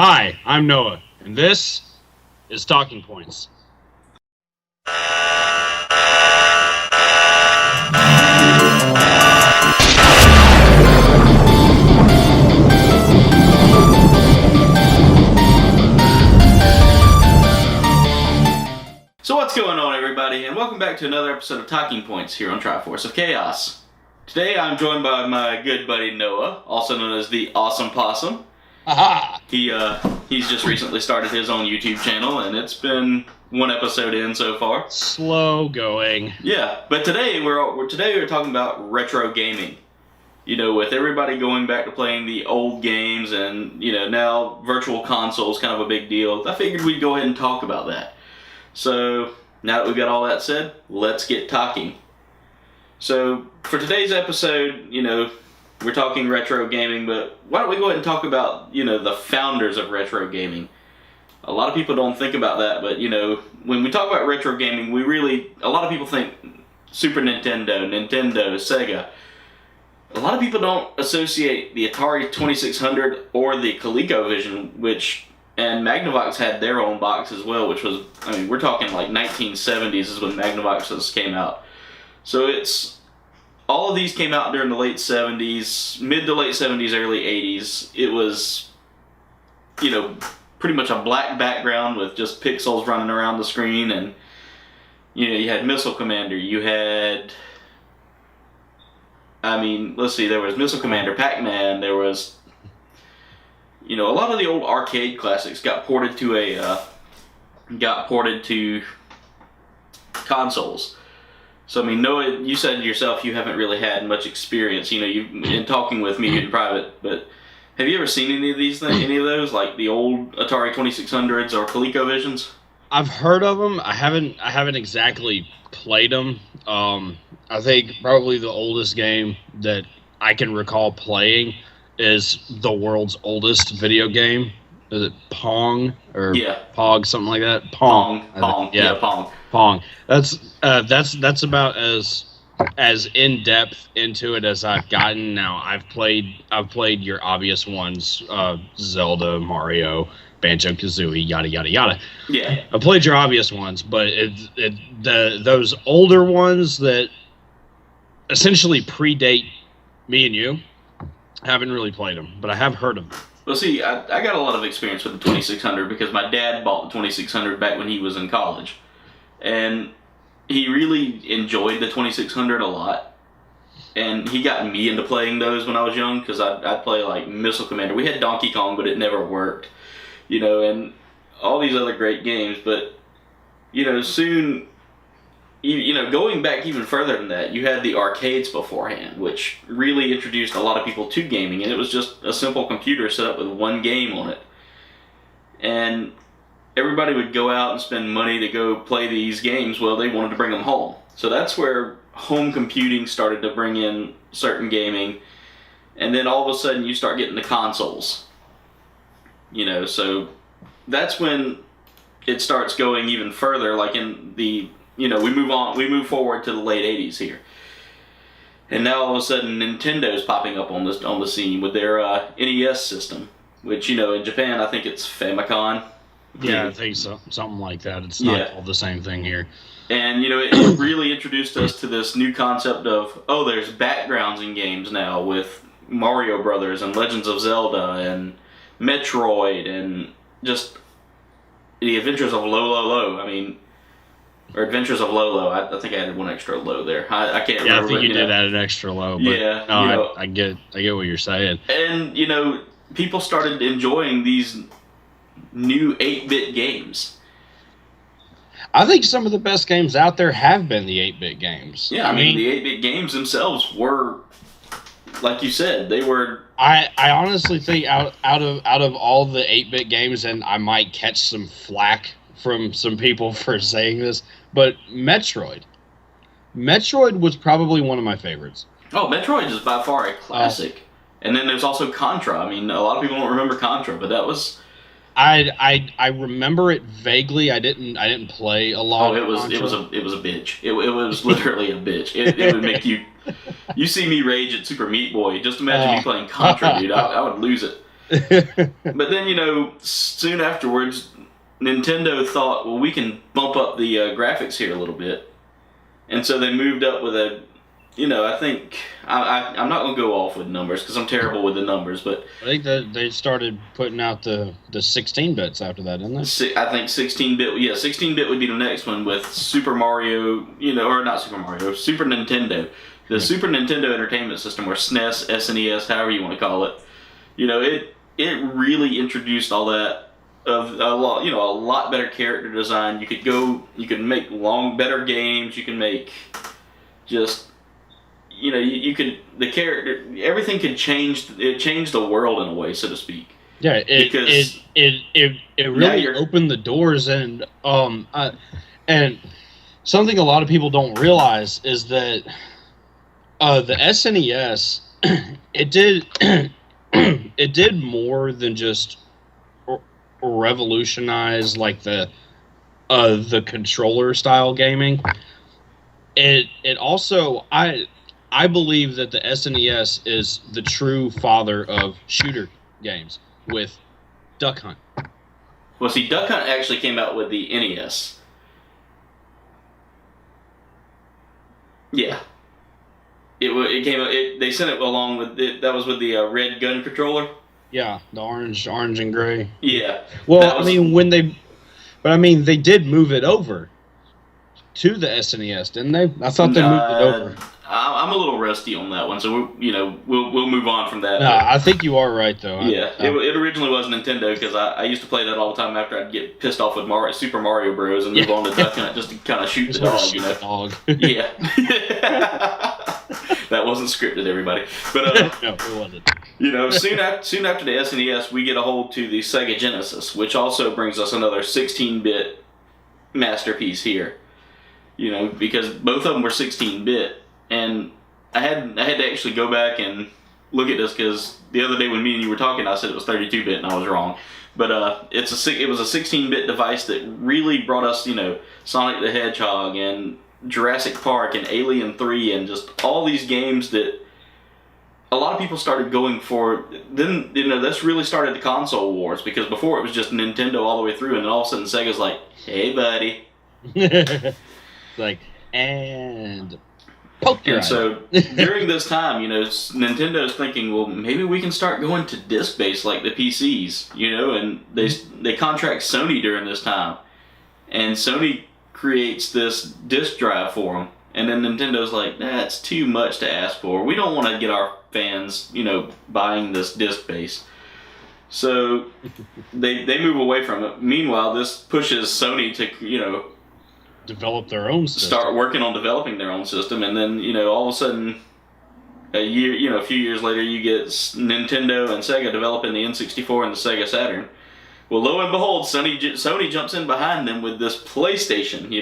Hi, I'm Noah, and this is Talking Points. So what's going on, everybody, and welcome back to another episode of Talking Points here on Triforce of Chaos. Today I'm joined by my good buddy Noah, also known as the Awesome Possum. Aha! He's just recently started his own YouTube channel, and it's been one episode in so far. Slow going. Yeah, but today we're talking about retro gaming. You know, with everybody going back to playing the old games, and now virtual consoles kind of a big deal. I figured we'd go ahead and talk about that. So now that we've got all that said, let's get talking. So for today's episode, we're talking retro gaming, but why don't we go ahead and talk about, the founders of retro gaming? A lot of people don't think about that, but, when we talk about retro gaming, a lot of people think Super Nintendo, Sega. A lot of people don't associate the Atari 2600 or the ColecoVision, and Magnavox had their own box as well, we're talking like 1970s is when Magnavoxes came out. So all of these came out during the late 70s, mid to late 70s, early 80s. It was, pretty much a black background with just pixels running around the screen, and, you had Missile Commander, there was Missile Commander, Pac-Man, there was, a lot of the old arcade classics got ported to consoles. So, Noah, you said yourself you haven't really had much experience, in talking with me in private, but have you ever seen any of those, like the old Atari 2600s or ColecoVisions? I've heard of them. I haven't exactly played them. I think probably the oldest game that I can recall playing is the world's oldest video game. Is it Pong or Pog, something like that? Pong. Pong. Pong. That's about as in depth into it as I've gotten. Now I've played your obvious ones, Zelda, Mario, Banjo-Kazooie, yada yada yada. Yeah. I played your obvious ones, but those older ones that essentially predate me and you, I haven't really played them, but I have heard of them. Well, see, I got a lot of experience with the 2600 because my dad bought the 2600 back when he was in college. And he really enjoyed the 2600 a lot. And he got me into playing those when I was young because I'd play like Missile Commander. We had Donkey Kong, but it never worked. And all these other great games. But, soon, going back even further than that, you had the arcades beforehand, which really introduced a lot of people to gaming, and it was just a simple computer set up with one game on it. And everybody would go out and spend money to go play these games. Well, they wanted to bring them home. So that's where home computing started to bring in certain gaming, and then all of a sudden you start getting the consoles. So that's when it starts going even further, like in the we move forward to the late 80s here. And now all of a sudden Nintendo's popping up on the scene with their NES system, which, in Japan I think it's Famicom. Yeah, I think so. Something like that. It's not all the same thing here. And, it really introduced us to this new concept of, there's backgrounds in games now with Mario Brothers and Legends of Zelda and Metroid and just the Adventures of Lolo. Or Adventures of Lolo. I think I added one extra low there. I can't remember. Yeah, I think you did add an extra low. But yeah. I get what you're saying. And, people started enjoying these new 8-bit games. I think some of the best games out there have been the 8-bit games. Yeah, the 8-bit games themselves were, like you said, they were... I honestly think out of all the 8-bit games, and I might catch some flack from some people for saying this, but Metroid was probably one of my favorites. Oh, Metroid is by far a classic. And then there's also Contra. A lot of people don't remember Contra, but that was... I remember it vaguely. I didn't play a lot. Oh, it was a bitch. It was literally a bitch. It would make you see me rage at Super Meat Boy. Just imagine me playing Contra, dude. I would lose it. But then, soon afterwards, Nintendo thought, well, we can bump up the graphics here a little bit. And so they moved up with I think, I'm not going to go off with numbers because I'm terrible with the numbers, but I think that they started putting out the 16 bits after that, didn't they? I think 16-bit, 16-bit would be the next one with Super Mario, or not Super Mario, Super Nintendo. The Super Nintendo Entertainment System, or SNES, SNES, however you want to call it, it really introduced all that. Of a lot better character design. You could make better games. You can make just, you could, the character, everything could change. It changed the world in a way, so to speak. Yeah, it really opened the doors, and something a lot of people don't realize is that the SNES it did more than just revolutionize like the controller style gaming. It also, I believe that the SNES is the true father of shooter games with Duck Hunt. Well, see, Duck Hunt actually came out with the NES. Yeah. It came. They sent it along with it. That was with the red gun controller. Yeah, the orange and gray. Yeah. Well, they did move it over to the SNES, didn't they? I thought they moved it over. I'm a little rusty on that one, so we'll move on from that. No, I think you are right though. Yeah, it originally was Nintendo because I used to play that all the time after I'd get pissed off with Super Mario Bros. And move on to Duck Hunt just to kind of shoot the dog, Yeah. That wasn't scripted, everybody. But no, it wasn't. Soon after the SNES, we get a hold to the Sega Genesis, which also brings us another 16-bit masterpiece here. Because both of them were 16-bit, and I had to actually go back and look at this because the other day when me and you were talking, I said it was 32-bit and I was wrong. But it was a 16-bit device that really brought us, Sonic the Hedgehog and Jurassic Park and Alien 3 and just all these games that a lot of people started going for. Then, this really started the console wars because before it was just Nintendo all the way through, and then all of a sudden Sega's like, hey buddy. Like, and poke your eye. So during this time, Nintendo's thinking, well, maybe we can start going to disc-based like the PCs, and they contract Sony during this time. And Sony creates this disc drive for them. And then Nintendo's like, that's too much to ask for. We don't want to get our fans, buying this disc-based. So they move away from it. Meanwhile, this pushes Sony to, develop their own system. Start working on developing their own system, and then all of a sudden, a few years later, you get Nintendo and Sega developing the N64 and the Sega Saturn. Well, lo and behold, Sony jumps in behind them with this PlayStation,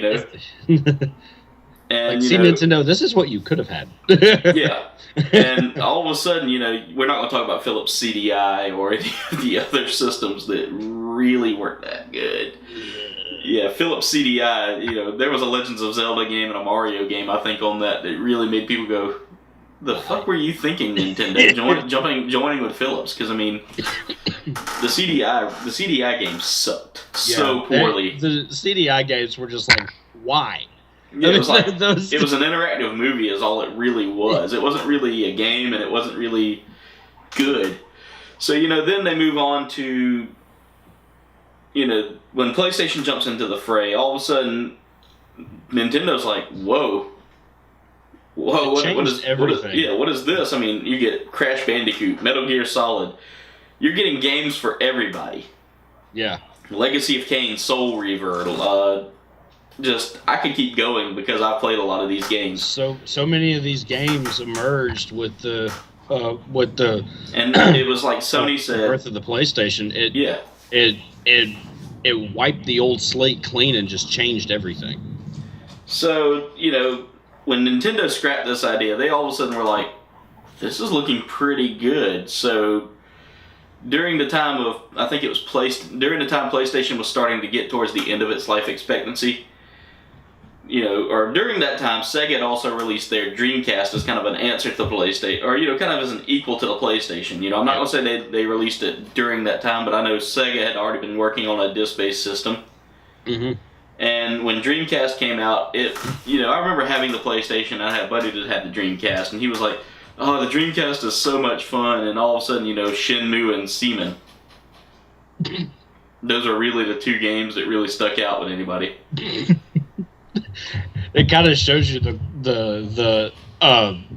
And Nintendo, this is what you could have had. Yeah, and all of a sudden, we're not going to talk about Philips CDI or any of the other systems that really weren't that good. Yeah, Philips CDI, there was a Legends of Zelda game and a Mario game, I think, on that really made people go, the fuck were you thinking, Nintendo? Joining with Philips? Because, the CDI games sucked so poorly. The CDI games were just like, why? Yeah, it was it was an interactive movie is all it really was. It wasn't really a game, and it wasn't really good. So, then they move on to, when PlayStation jumps into the fray, all of a sudden, Nintendo's like, whoa, what is everything? What is this? You get Crash Bandicoot, Metal Gear Solid. You're getting games for everybody. Yeah. Legacy of Kain, Soul Reaver, I could keep going because I've played a lot of these games. So many of these games emerged with the and it was like Sony said, the birth of the PlayStation. It wiped the old slate clean and just changed everything. So when Nintendo scrapped this idea, they all of a sudden were like, this is looking pretty good. So during the time of, I think it was during the time PlayStation was starting to get towards the end of its life expectancy, or during that time, Sega had also released their Dreamcast as kind of an answer to the PlayStation, or kind of as an equal to the PlayStation. I'm not gonna say they released it during that time, but I know Sega had already been working on a disc-based system. Mm-hmm. And when Dreamcast came out, I remember having the PlayStation. I had a buddy that had the Dreamcast, and he was like, "Oh, the Dreamcast is so much fun!" And all of a sudden, Shenmue and Seaman. Those are really the two games that really stuck out with anybody. It kind of shows you the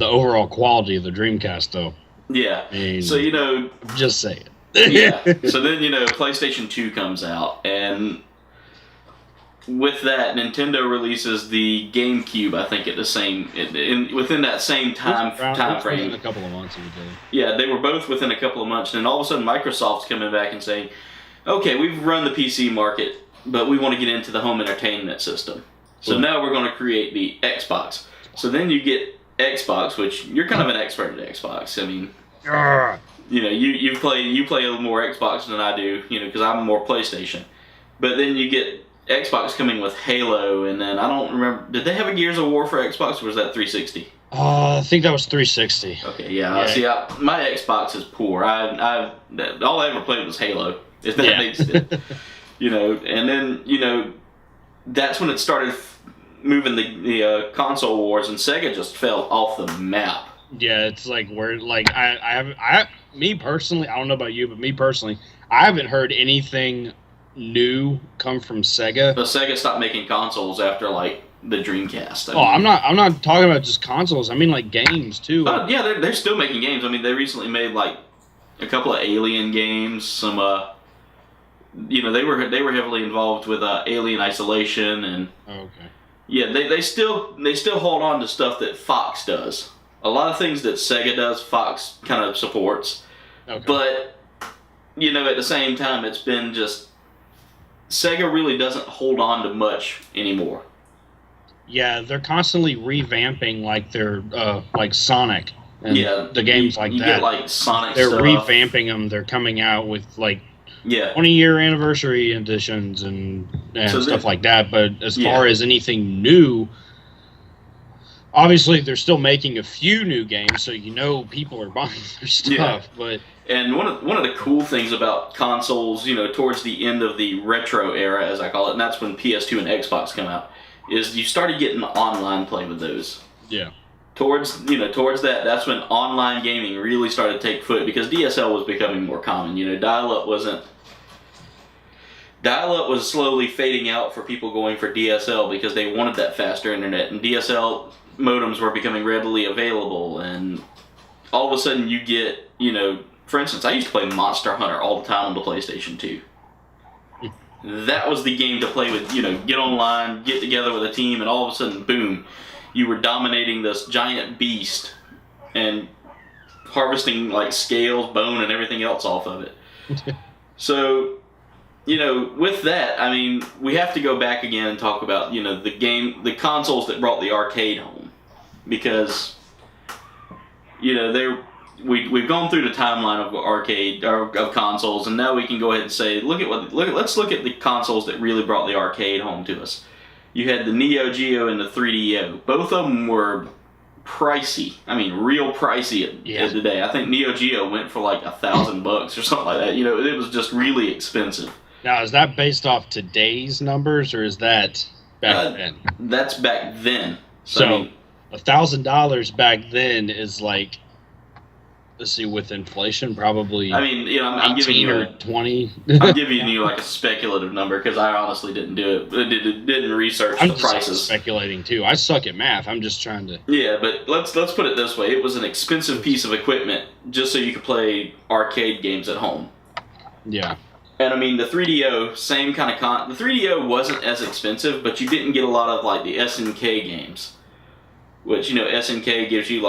overall quality of the Dreamcast, though. Yeah. I mean, so just say it. Yeah. So then PlayStation 2 comes out, and with that, Nintendo releases the GameCube. I think within that same time frame. Within a couple of months of each other. Yeah, they were both within a couple of months, and then all of a sudden Microsoft's coming back and saying, "Okay, we've run the PC market, but we want to get into the home entertainment system. So now we're going to create the Xbox." So then you get Xbox, which you're kind of an expert at Xbox. I mean, you play a little more Xbox than I do, because I'm more PlayStation. But then you get Xbox coming with Halo, and then I don't remember. Did they have a Gears of War for Xbox, or was that 360? I think that was 360. Okay, yeah. See, my Xbox is poor. All I ever played was Halo. If that makes sense, and then that's when it started moving the console wars, and Sega just fell off the map. Yeah, it's like me personally, I don't know about you, but me personally, I haven't heard anything new come from Sega. But Sega stopped making consoles after the Dreamcast. I'm not talking about just consoles. I mean games too. Yeah, they're still making games. I mean, they recently made a couple of Alien games. Some they were heavily involved with Alien Isolation and. Oh, okay. Yeah, they still hold on to stuff that Fox does. A lot of things that Sega does, Fox kind of supports. Okay. But at the same time, it's been just Sega really doesn't hold on to much anymore. Yeah, they're constantly revamping their Sonic and the games that. You get Sonic they're stuff. Revamping them. They're coming out with 20-year anniversary editions and stuff like that. But as far as anything new, obviously they're still making a few new games, so people are buying their stuff. Yeah. And one of the cool things about consoles, towards the end of the retro era, as I call it, and that's when PS2 and Xbox come out, is you started getting online play with those. Yeah. Towards that, that's when online gaming really started to take foot, because DSL was becoming more common. Dial-up was slowly fading out for people going for DSL because they wanted that faster internet, and DSL modems were becoming readily available, and all of a sudden you get, for instance, I used to play Monster Hunter all the time on the PlayStation 2. That was the game to play with, get online, get together with a team, and all of a sudden, boom, you were dominating this giant beast and harvesting scales, bone, and everything else off of it. So, with that, I mean, we have to go back again and talk about, the consoles that brought the arcade home. Because, we've gone through the timeline of arcade of consoles, and now we can go ahead and say, let's look at the consoles that really brought the arcade home to us. You had the Neo Geo and the 3DO. Both of them were pricey. I mean, real pricey at the day. I think Neo Geo went for $1,000 or something like that. It was just really expensive. Now, is that based off today's numbers, or is that back then? That's back then. So $1,000 back then is let's see, with inflation, probably. I mean, I'm giving you or 20. I'm giving you a speculative number because I honestly didn't do it. Didn't research the prices. I'm speculating too. I suck at math. I'm just trying to. Yeah, but let's put it this way: it was an expensive piece of equipment just so you could play arcade games at home. Yeah. And I mean, the 3DO, same kind of the 3DO wasn't as expensive, but you didn't get a lot of the SNK games, which SNK gives you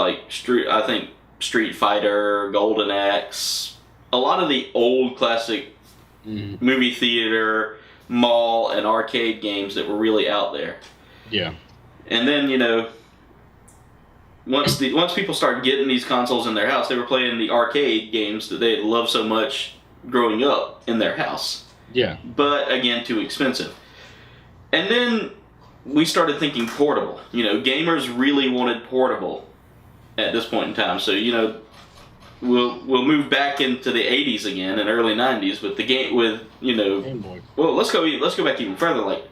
Street Fighter, Golden Axe, a lot of the old classic movie theater, mall, and arcade games that were really out there. Yeah. And then, once people started getting these consoles in their house, they were playing the arcade games that they had loved so much growing up in their house. Yeah. But, again, too expensive. And then we started thinking portable. Gamers really wanted portable at this point in time. So we'll move back into the 80s again and early 90s with the game with Game Boy. Well, let's go back even further, like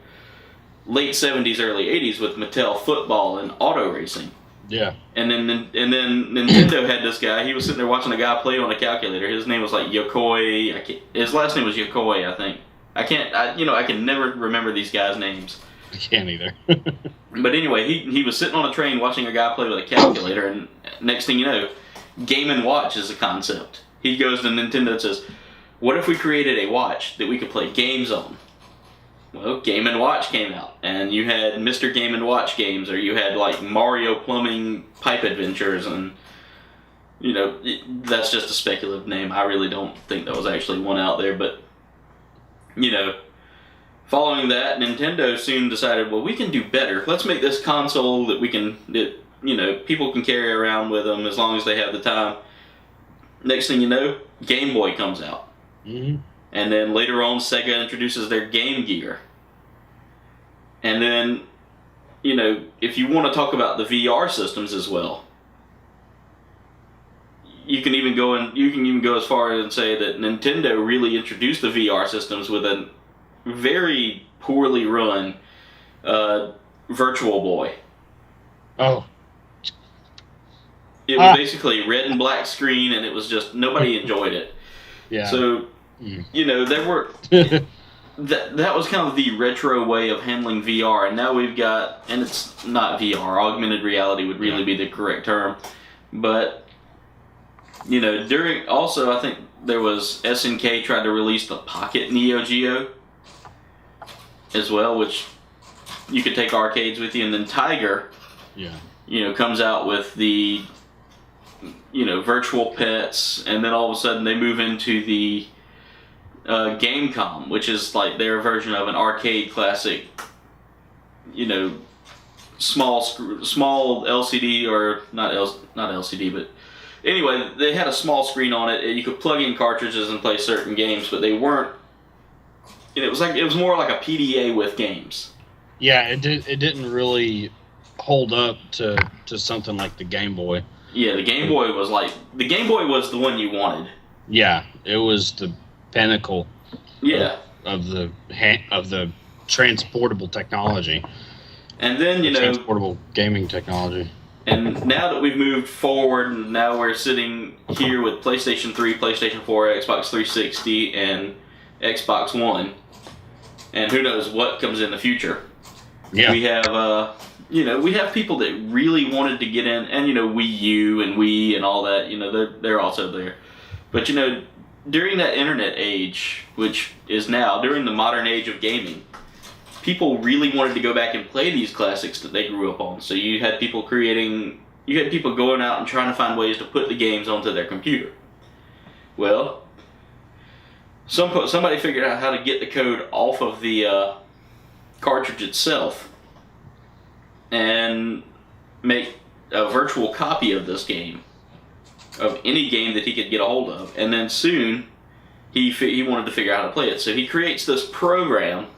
late 70s, early 80s with Mattel football and auto racing. Yeah. And then Nintendo had this guy. He was sitting there watching a guy play on a calculator. His name was like Yokoi. His last name was Yokoi, I think. I can never remember these guys' names. I can't either. But anyway, he was sitting on a train watching a guy play with a calculator, and next thing you know, Game & Watch is a concept. He goes to Nintendo and says, what if we created a watch that we could play games on? Well, Game & Watch came out, and you had Mr. Game & Watch games, or you had like Mario Plumbing Pipe Adventures, and that's just a speculative name. I really don't think that was actually one out there, but following that, Nintendo soon decided, well, we can do better. Let's make this console that people can carry around with them as long as they have the time. Next thing you know, Game Boy comes out. Mm-hmm. And then later on, Sega introduces their Game Gear. And then, if you want to talk about the VR systems as well, you can even go as far as and say that Nintendo really introduced the VR systems with a very poorly run Virtual Boy. Oh. It was basically red and black screen, and it was just nobody enjoyed it. Yeah. So, there were that was kind of the retro way of handling VR, and now we've got, and it's not VR, augmented reality would really be the correct term, but also I think there was SNK tried to release the Pocket Neo Geo as well, which you could take arcades with you, and then Tiger, comes out with the virtual pets, and then all of a sudden they move into the Gamecom, which is like their version of an arcade classic, small LCD, or not LCD, but anyway, they had a small screen on it. You could plug in cartridges and play certain games, but they weren't. It was more like a PDA with games. Yeah, it didn't really hold up to something like the Game Boy. Yeah, the Game Boy was the one you wanted. Yeah, it was the pinnacle. Yeah. Of the transportable technology. And then transportable gaming technology. And now that we've moved forward, and now we're sitting here with PlayStation 3, PlayStation 4, Xbox 360, and Xbox One, and who knows what comes in the future. Yeah. We have we have people that really wanted to get in, and Wii U and Wii and all that, they're also there. But during that internet age, which is now during the modern age of gaming, people really wanted to go back and play these classics that they grew up on. So you had people going out and trying to find ways to put the games onto their computer. Well, somebody figured out how to get the code off of the cartridge itself and make a virtual copy of this game, of any game that he could get a hold of. And then soon he wanted to figure out how to play it, so he creates this program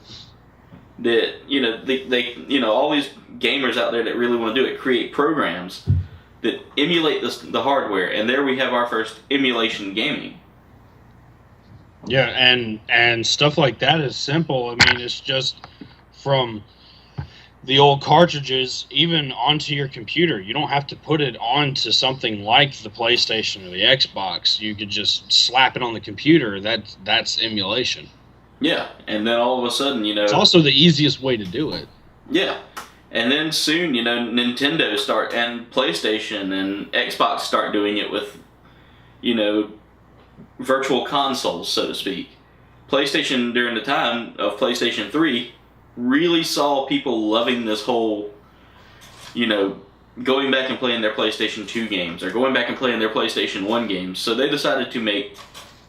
that they all these gamers out there that really want to do it create programs that emulate the hardware, and there we have our first emulation gaming. Yeah, and stuff like that is simple. I mean, it's just from the old cartridges even onto your computer. You don't have to put it onto something like the PlayStation or the Xbox. You could just slap it on the computer. That's emulation. Yeah, and then all of a sudden, it's also the easiest way to do it. Yeah, and then soon, Nintendo start, and PlayStation and Xbox start doing it with, virtual consoles, so to speak. PlayStation, during the time of PlayStation 3, really saw people loving this whole, going back and playing their PlayStation 2 games, or going back and playing their PlayStation 1 games. So they decided to make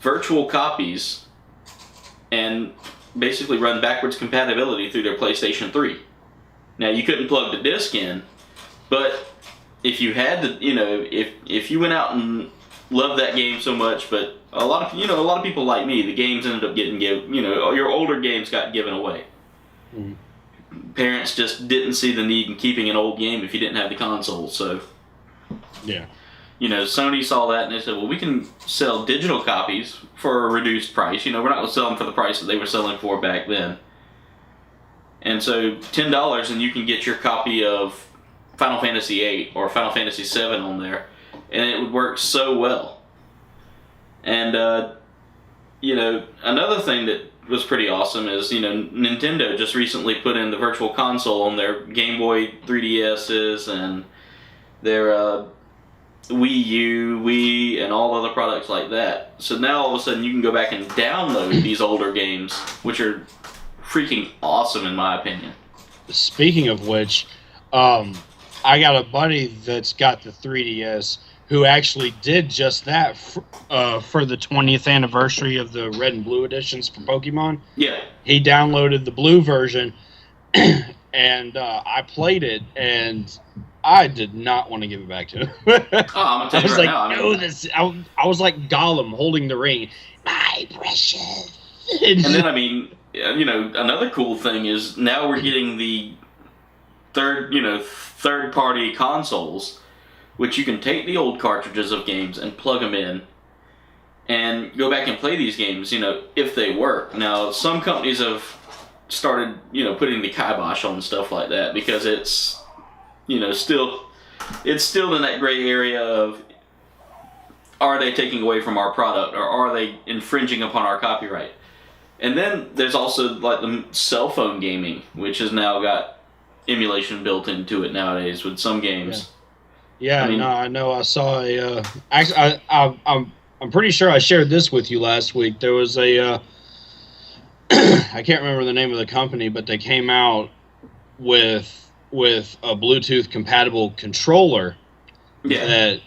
virtual copies and basically run backwards compatibility through their PlayStation 3. Now, you couldn't plug the disc in, but if you had the, if you went out and loved that game so much, but a lot of people like me, the games ended up getting your older games got given away. Mm. parents just didn't see the need in keeping an old game if you didn't have the console. So, Yeah. Sony saw that and they said, well, we can sell digital copies for a reduced price. We're not going to sell them for the price that they were selling for back then. And so $10 and you can get your copy of Final Fantasy VIII or Final Fantasy VII on there. And it would work so well. And, another thing that was pretty awesome is, Nintendo just recently put in the Virtual Console on their Game Boy 3DSs and their Wii U, Wii, and all other products like that. So now all of a sudden you can go back and download these older games, which are freaking awesome in my opinion. Speaking of which, I got a buddy that's got the 3DS who actually did just that for the 20th anniversary of the Red and Blue editions for Pokemon. Yeah. He downloaded the blue version, and I played it, and I did not want to give it back to him. I'm gonna tell you I was like Gollum holding the ring. My precious. And then, another cool thing is now we're getting the third-party consoles, which you can take the old cartridges of games and plug them in and go back and play these games, if they work. Now, some companies have started, putting the kibosh on stuff like that because it's, still in that gray area of, are they taking away from our product or are they infringing upon our copyright? And then there's also like the cell phone gaming, which has now got emulation built into it nowadays with some games. Yeah, I know. I saw a. Actually, I'm pretty sure I shared this with you last week. There was a. I can't remember the name of the company, but they came out with a Bluetooth compatible controller. Yeah.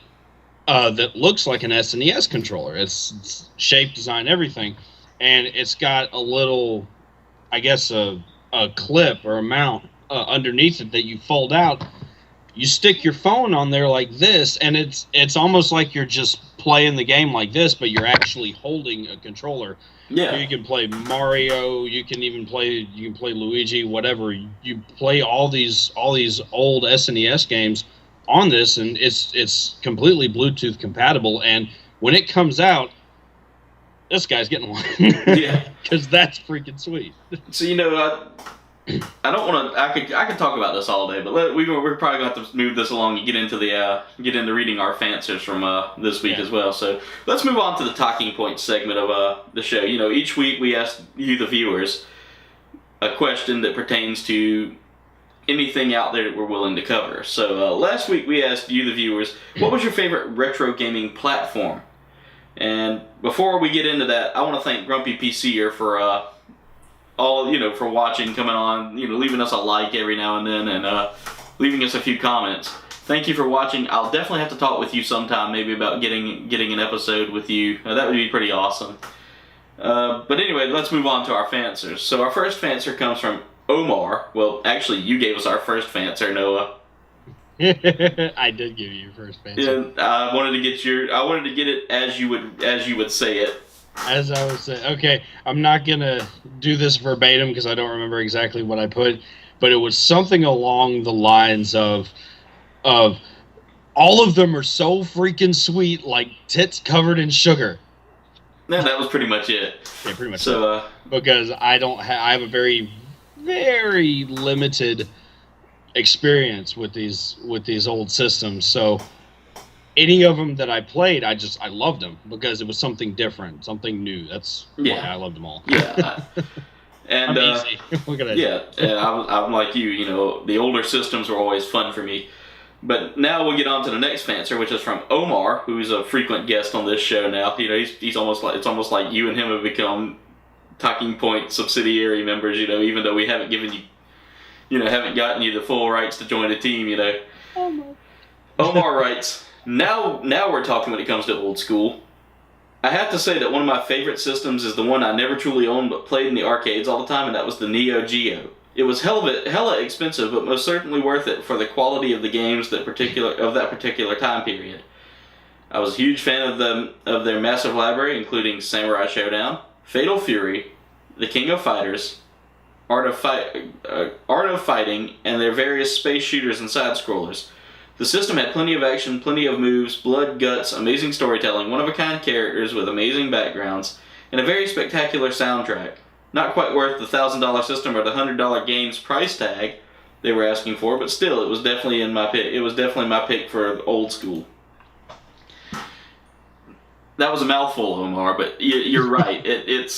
That looks like an SNES controller. It's shape, design, everything, and it's got a little, I guess, a clip or a mount underneath it that you fold out. You stick your phone on there like this, and it's almost like you're just playing the game like this, but you're actually holding a controller. Yeah. You can play Mario. You can play Luigi. Whatever. You play all these old SNES games on this, and it's completely Bluetooth compatible. And when it comes out, this guy's getting one. Yeah. Because that's freaking sweet. So I don't want to. I could talk about this all day, but we're probably going to have to move this along and get into reading our fanswers from this week as well. So let's move on to the talking points segment of the show. Each week we ask you, the viewers, a question that pertains to anything out there that we're willing to cover. So last week we asked you, the viewers, what was your favorite retro gaming platform? And before we get into that, I want to thank Grumpy PCer for for watching, coming on, leaving us a like every now and then, and leaving us a few comments. Thank you for watching. I'll definitely have to talk with you sometime, maybe about getting an episode with you. That would be pretty awesome. But anyway, let's move on to our fanswers. So our first fanswer comes from Omar. Well, actually, you gave us our first fanswer, Noah. I did give you your first fanswer. Yeah, I wanted to get it as you would say it. As I was saying, okay, I'm not going to do this verbatim because I don't remember exactly what I put, but it was something along the lines of all of them are so freaking sweet, like tits covered in sugar. Yeah, that was pretty much it. Yeah, pretty much. So, because I have a very, very limited experience with these old systems, so any of them that I played, I loved them because it was something different, something new. That's why I loved them all. Yeah. And I'm easy. What can I do? Yeah, and I'm like you. The older systems were always fun for me. But now we'll get on to the next fanswer, which is from Omar, who's a frequent guest on this show now. He's almost like you and him have become Talking Point subsidiary members. Even though we haven't given you, haven't gotten you the full rights to join the team. Omar writes. Now we're talking when it comes to old school. I have to say that one of my favorite systems is the one I never truly owned but played in the arcades all the time, and that was the Neo Geo. It was hella expensive, but most certainly worth it for the quality of the games that particular time period. I was a huge fan of their massive library, including Samurai Showdown, Fatal Fury, The King of Fighters, Art of Fighting, and their various space shooters and side-scrollers. The system had plenty of action, plenty of moves, blood, guts, amazing storytelling, one-of-a-kind characters with amazing backgrounds, and a very spectacular soundtrack. Not quite worth the $1,000 system or the $100 games price tag they were asking for, but still, it was definitely my pick for old school. That was a mouthful, Omar, but you're right. It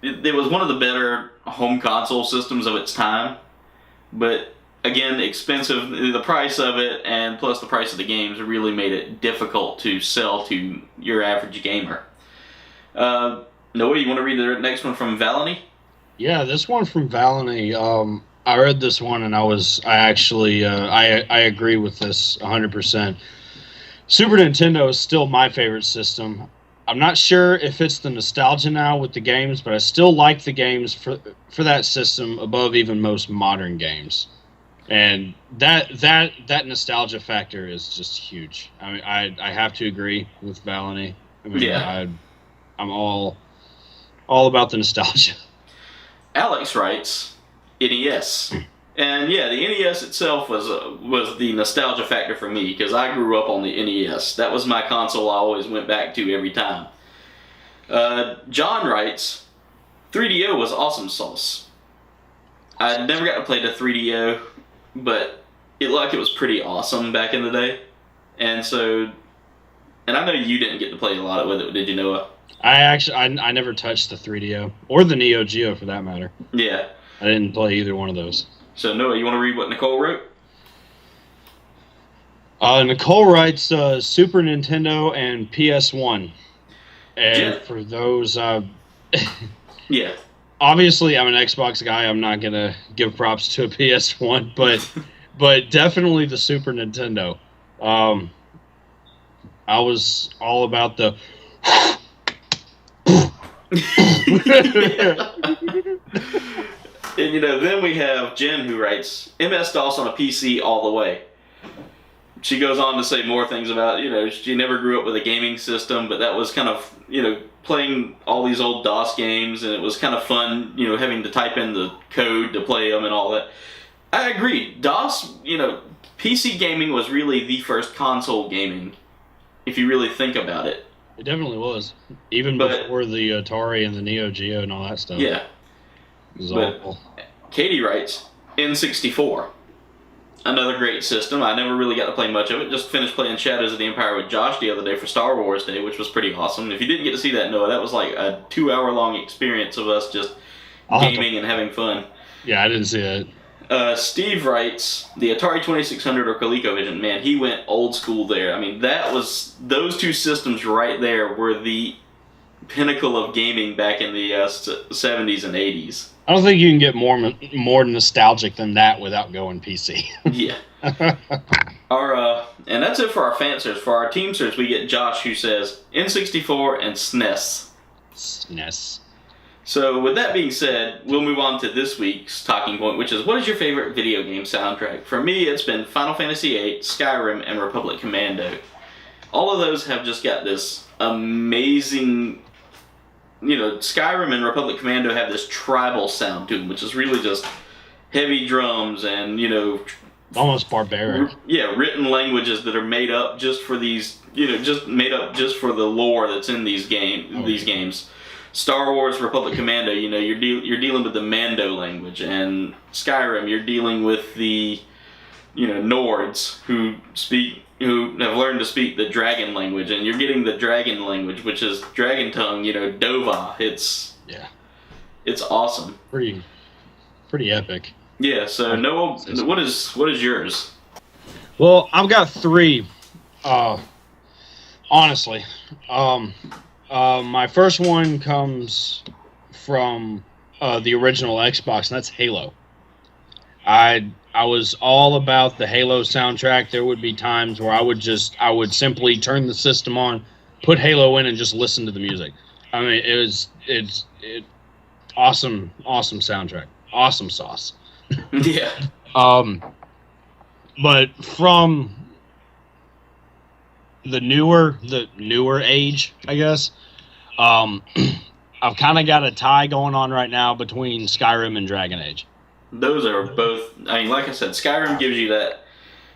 was one of the better home console systems of its time, but again, expensive. The price of it, and plus the price of the games, really made it difficult to sell to your average gamer. Noah, you want to read the next one from Valony? Yeah, this one from Valony. I read this one, and I agree with this 100%. Super Nintendo is still my favorite system. I'm not sure if it's the nostalgia now with the games, but I still like the games for that system above even most modern games. And that nostalgia factor is just huge. I mean, I have to agree with Valony. I mean, yeah. I'm all about the nostalgia. Alex writes NES. And yeah, the NES itself was the nostalgia factor for me because I grew up on the NES. That was my console I always went back to every time. John writes, 3DO was awesome sauce. I never got to play the 3DO, but it looked like it was pretty awesome back in the day. And I know you didn't get to play a lot with it, did you, Noah? I never touched the 3DO or the Neo Geo for that matter. Yeah. I didn't play either one of those. So, Noah, you want to read what Nicole wrote? Nicole writes Super Nintendo and PS1. And for those... yeah. Obviously, I'm an Xbox guy. I'm not going to give props to a PS1, but definitely the Super Nintendo. I was all about the... And then we have Jen who writes, MS-DOS on a PC all the way. She goes on to say more things about, she never grew up with a gaming system, but that was kind of, playing all these old DOS games, and it was kind of fun, having to type in the code to play them and all that. I agree. DOS, PC gaming was really the first console gaming, if you really think about it. It definitely was. Even before the Atari and the Neo Geo and all that stuff. Yeah. It was awful. Katie writes, N64. Another great system. I never really got to play much of it. Just finished playing Shadows of the Empire with Josh the other day for Star Wars Day, which was pretty awesome. If you didn't get to see that, Noah, that was like a 2-hour-long experience of us just gaming and having fun. Yeah, I didn't see it. Steve writes, the Atari 2600 or ColecoVision, man, he went old school there. I mean, those two systems right there were the pinnacle of gaming back in the 70s and 80s. I don't think you can get more nostalgic than that without going PC. Yeah. And that's it for our fanswers. For our teamsters, we get Josh who says N64 and SNES. SNES. So with that being said, we'll move on to this week's talking point, which is what is your favorite video game soundtrack? For me, it's been Final Fantasy VIII, Skyrim, and Republic Commando. All of those have just got this amazing... Skyrim and Republic Commando have this tribal sound to them, which is really just heavy drums and, almost barbaric. Yeah, written languages that are made up just for these, just made up just for the lore that's in these games. Star Wars, Republic Commando, you're dealing with the Mando language, and Skyrim, you're dealing with the, Nords who have learned to speak the dragon language, and you're getting the dragon language, which is dragon tongue, Dova. It's awesome. Pretty epic. Yeah. So Noah, what is yours? Well, I've got three. Honestly, my first one comes from the original Xbox, and that's Halo. I was all about the Halo soundtrack. There would be times where I would simply turn the system on, put Halo in, and just listen to the music. I mean, it's awesome soundtrack, awesome sauce. Yeah. But from the newer age, I guess, I I've kind of got a tie going on right now between Skyrim and Dragon Age. Those are both. I mean, like I said, Skyrim gives you that.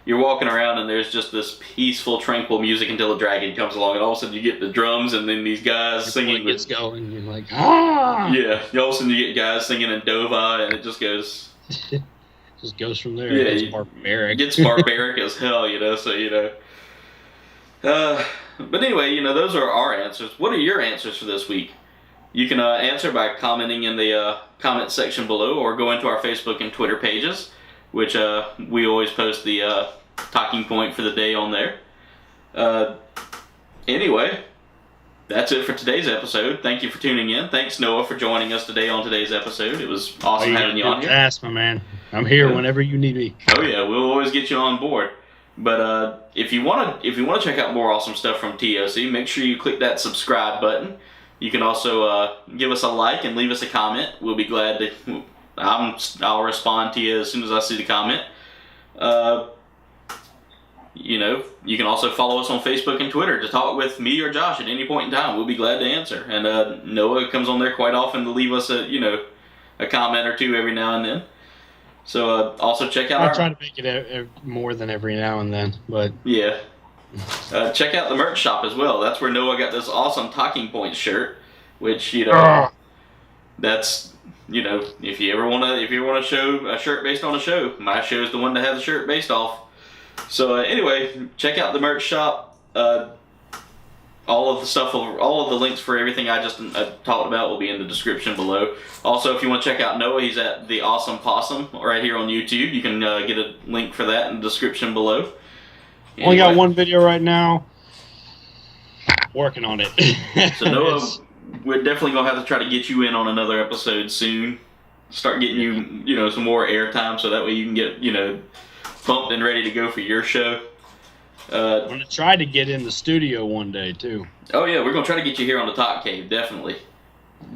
You're walking around and there's just this peaceful, tranquil music until a dragon comes along, and all of a sudden you get the drums and then these guys singing. It's going. You're like, ah. Yeah, all of a sudden you get guys singing in Dova, and it just goes. Just goes from there. Yeah, it's barbaric. It gets barbaric as hell, So but anyway, those are our answers. What are your answers for this week? You can answer by commenting in the comment section below, or go into our Facebook and Twitter pages, which we always post the talking point for the day on there. Anyway, that's it for today's episode. Thank you for tuning in. Thanks, Noah, for joining us today on today's episode. It was awesome having you on here. Ask, my man. I'm here whenever you need me. Oh yeah, we'll always get you on board. But if you want to check out more awesome stuff from ToC, make sure you click that subscribe button. You can also give us a like and leave us a comment. We'll be glad to. I'll respond to you as soon as I see the comment. You can also follow us on Facebook and Twitter to talk with me or Josh at any point in time. We'll be glad to answer. And Noah comes on there quite often to leave us a comment or two every now and then. So also check out. I try to make it more than every now and then, but yeah. Check out the merch shop as well. That's where Noah got this awesome Talking Points shirt, which that's if you want to show a shirt based on a show, my show is the one to have the shirt based off. So anyway, check out the merch shop. All of the links for everything I just talked about will be in the description below. Also, if you want to check out Noah, he's at the Awesome Possum right here on YouTube. You can get a link for that in the description below. Anyway. Only got one video right now. Working on it. So Noah, we're definitely gonna have to try to get you in on another episode soon. Start getting you, some more airtime, so that way you can get, pumped and ready to go for your show. I'm gonna try to get in the studio one day too. Oh yeah, we're gonna try to get you here on the Talk Cave. Definitely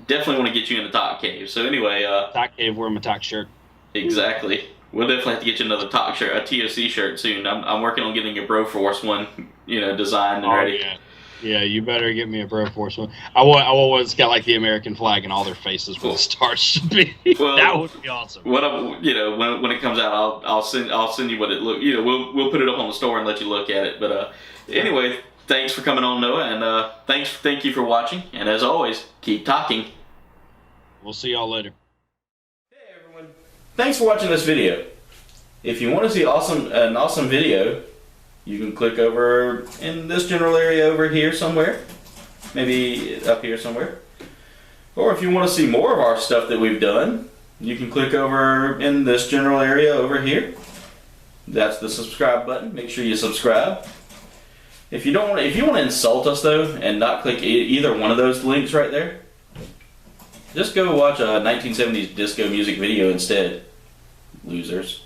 want to get you in the Talk Cave. So anyway, Talk Cave, wear my talk shirt. Exactly. We'll definitely have to get you another Talk shirt, a ToC shirt soon. I'm working on getting a Broforce one, designed and ready. Yeah. Yeah, you better get me a Broforce one. I always got like the American flag and all their faces where the stars should be. Well, that would be awesome. When it comes out, I'll send you what it look. We'll put it up on the store and let you look at it. But anyway, thanks for coming on, Noah, and thank you for watching. And as always, keep talking. We'll see y'all later. Hey everyone, thanks for watching this video. If you want to see an awesome video, you can click over in this general area over here somewhere. Maybe up here somewhere. Or if you want to see more of our stuff that we've done, you can click over in this general area over here. That's the subscribe button. Make sure you subscribe. If you want to insult us though and not click either one of those links right there, just go watch a 1970s disco music video instead. Losers.